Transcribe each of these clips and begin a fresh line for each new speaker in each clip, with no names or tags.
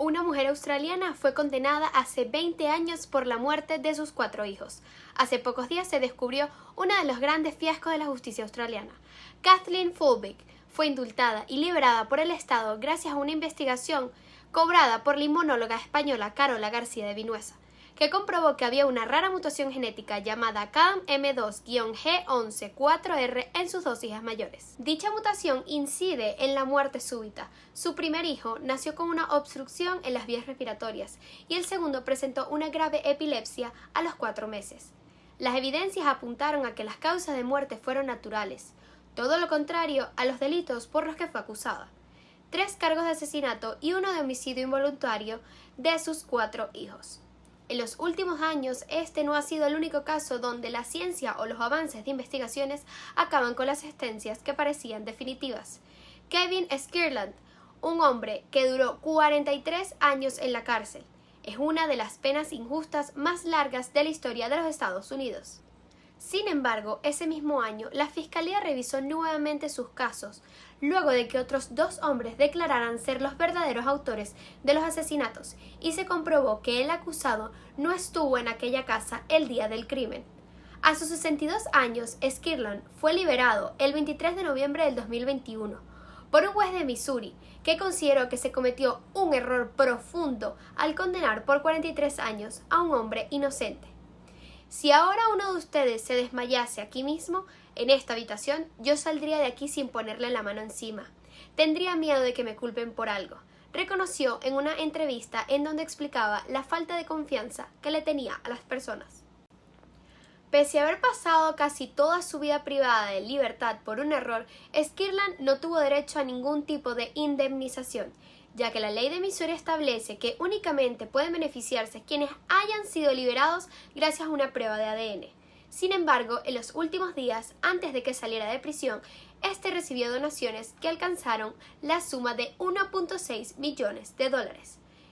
Una mujer australiana fue condenada hace 20 años por la muerte de sus 4 hijos. Hace pocos días se descubrió uno de los grandes fiascos de la justicia australiana. Kathleen Folbig fue indultada y liberada por el Estado gracias a una investigación cobrada por la inmunóloga española Carola García de Vinuesa, que comprobó que había una rara mutación genética llamada CADM2-G11-4R en sus 2 hijas mayores. Dicha mutación incide en la muerte súbita. Su primer hijo nació con una obstrucción en las vías respiratorias y el segundo presentó una grave epilepsia a los 4 meses. Las evidencias apuntaron a que las causas de muerte fueron naturales, todo lo contrario a los delitos por los que fue acusada: 3 cargos de asesinato y 1 de homicidio involuntario de sus 4 hijos. En los últimos años, este no ha sido el único caso donde la ciencia o los avances de investigaciones acaban con las sentencias que parecían definitivas. Kevin Skirland, un hombre que duró 43 años en la cárcel, es una de las penas injustas más largas de la historia de los Estados Unidos. Sin embargo, ese mismo año, la Fiscalía revisó nuevamente sus casos, luego de que otros 2 hombres declararan ser los verdaderos autores de los asesinatos, y se comprobó que el acusado no estuvo en aquella casa el día del crimen. A sus 62 años, Skirland fue liberado el 23 de noviembre del 2021 por un juez de Missouri, que consideró que se cometió un error profundo al condenar por 43 años a un hombre inocente. Si ahora uno de ustedes se desmayase aquí mismo, en esta habitación, yo saldría de aquí sin ponerle la mano encima. Tendría miedo de que me culpen por algo, reconoció en una entrevista en donde explicaba la falta de confianza que le tenía a las personas. Pese a haber pasado casi toda su vida privada en libertad por un error, Skirland no tuvo derecho a ningún tipo de indemnización, ya que la ley de Missouri establece que únicamente pueden beneficiarse quienes hayan sido liberados gracias a una prueba de ADN. Sin embargo, en los últimos días, antes de que saliera de prisión, este recibió donaciones que alcanzaron la suma de $1.6 millones.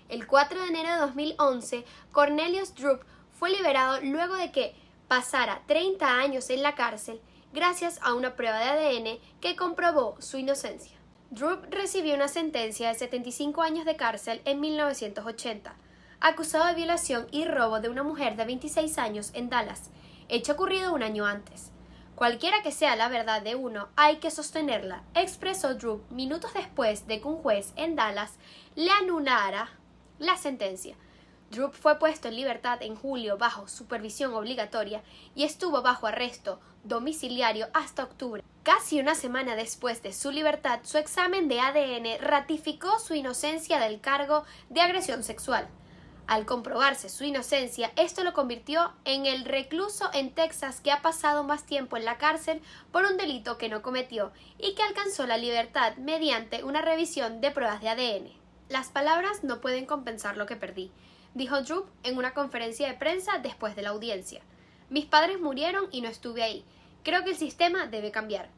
El 4 de enero de 2011, Cornelius Drup fue liberado luego de que pasara 30 años en la cárcel gracias a una prueba de ADN que comprobó su inocencia. Drup recibió una sentencia de 75 años de cárcel en 1980, acusado de violación y robo de una mujer de 26 años en Dallas, hecho ocurrido un año antes. Cualquiera que sea la verdad de uno, hay que sostenerla, expresó Drup minutos después de que un juez en Dallas le anulara la sentencia. Drup fue puesto en libertad en julio bajo supervisión obligatoria y estuvo bajo arresto domiciliario hasta octubre. Casi una semana después de su libertad, su examen de ADN ratificó su inocencia del cargo de agresión sexual. Al comprobarse su inocencia, esto lo convirtió en el recluso en Texas que ha pasado más tiempo en la cárcel por un delito que no cometió y que alcanzó la libertad mediante una revisión de pruebas de ADN. Las palabras no pueden compensar lo que perdí, dijo Drup en una conferencia de prensa después de la audiencia. Mis padres murieron y no estuve ahí. Creo que el sistema debe cambiar.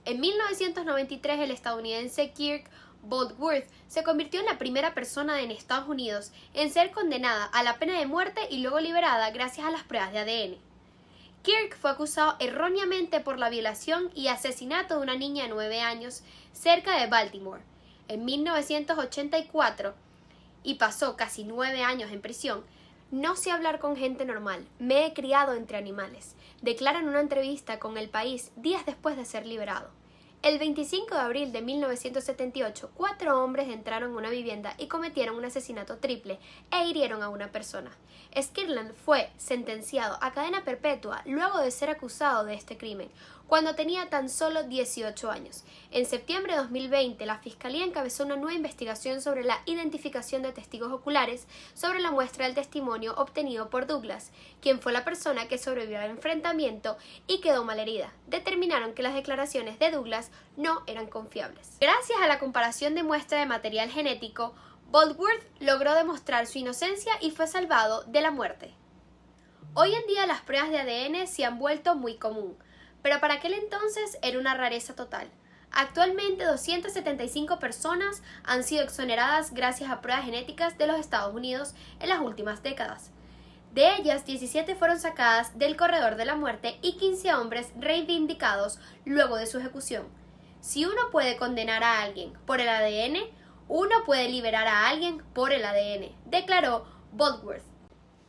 En 1993, el estadounidense Kirk Boltworth se convirtió en la primera persona en Estados Unidos en ser condenada a la pena de muerte y luego liberada gracias a las pruebas de ADN. Kirk fue acusado erróneamente por la violación y asesinato de una niña de 9 años cerca de Baltimore en 1984 y pasó casi 9 años en prisión. No sé hablar con gente normal, me he criado entre animales, declara en una entrevista con El País días después de ser liberado. El 25 de abril de 1978, 4 hombres entraron en una vivienda y cometieron un asesinato triple e hirieron a una persona. Skirland fue sentenciado a cadena perpetua luego de ser acusado de este crimen, cuando tenía tan solo 18 años. En septiembre de 2020, la Fiscalía encabezó una nueva investigación sobre la identificación de testigos oculares sobre la muestra del testimonio obtenido por Douglas, quien fue la persona que sobrevivió al enfrentamiento y quedó malherida. Determinaron que las declaraciones de Douglas no eran confiables. Gracias a la comparación de muestra de material genético, Boltworth logró demostrar su inocencia y fue salvado de la muerte. Hoy en día las pruebas de ADN se han vuelto muy común, pero para aquel entonces era una rareza total. Actualmente 275 personas han sido exoneradas gracias a pruebas genéticas de los Estados Unidos en las últimas décadas. De ellas, 17 fueron sacadas del corredor de la muerte y 15 hombres reivindicados luego de su ejecución. Si uno puede condenar a alguien por el ADN, Uno puede liberar a alguien por el ADN, declaró Boltworth.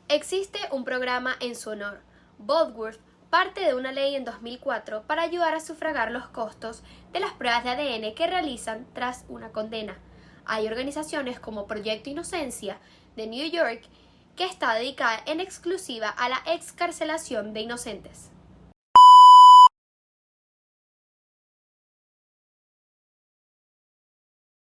Existe un programa en su honor. Boltworth parte de una ley en 2004 para ayudar a sufragar los costos de las pruebas de ADN que realizan tras una condena. Hay organizaciones como Proyecto Inocencia de New York que está dedicada en exclusiva a la excarcelación de inocentes.